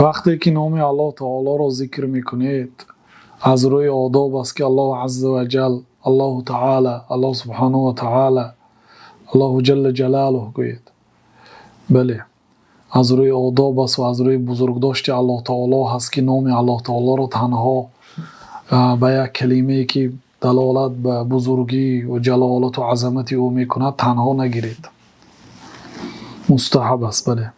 وقتی که نام الله تعالی را ذکر میکنید از روی آداب است که الله عز و جل، الله تعالی، الله سبحانه و تعالی، الله جل جلاله گوید. بله، از روی آداب است و از روی بزرگداشت الله تعالی هست که نام الله تعالی را تنها به یک کلمه که دلالت به بزرگی و جلالت و عظمت او میکند تنها نگیرید. مستحب است. بله.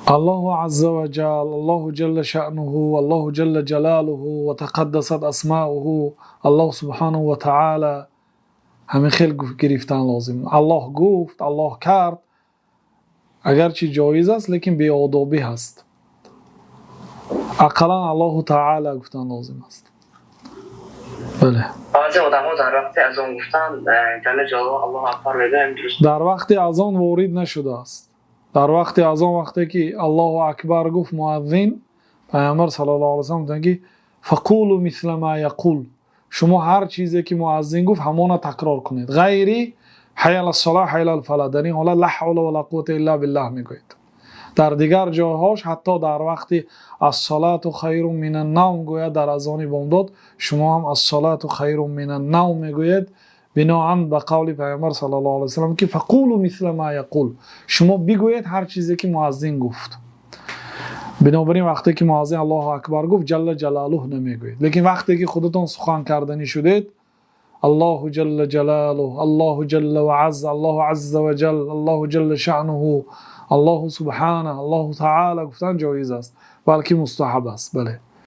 الله عز و جل، الله جل شأنه، الله جل جلاله و تقدست اسماؤه، الله سبحانه و تعالی. همه خیلی گرفتن لازم. الله گفت، الله کرد، اگرچه جایز است لیکن بی آدابی هست. اقلا الله تعالی گفتن لازم است. بله. بعضی آدم‌ها در وقت اذان گفتن جل جلاله الله اکبر بگن درست. در وقت اذان وارد نشده است. در وقت اذان وقتی که الله اکبر گفت مؤذن، پیامبر صلی الله علیه و سلم میگه فقولوا مثل ما یقول، شما هر چیزی که مؤذن گفت همون تکرار کنید، غیری حی علی الصلاه حی علی الفلاح، در این حالت لا حول ولا قوة الا بالله میگوید. در دیگر جاهاش حتی در وقت الصلاه خیر من النوم گوید، در اذان بامداد شما هم الصلاه خیر من النوم میگوید، بناهن به قول پیامبر صلی الله علیه و سلم که فقولوا مثل ما یقول، شما بگویید هر چیزی که مؤذن گفت. بنابراین وقتی که مؤذن الله اکبر گفت جل جلاله نمیگوید، لیکن وقتی که خودتون سخن کردنی شدید الله جل جلاله، الله جل و عز، الله عز و جل، الله جل شأنه، الله سبحانه، الله تعالی گفتن جایز است، بلکه مستحب است. بله.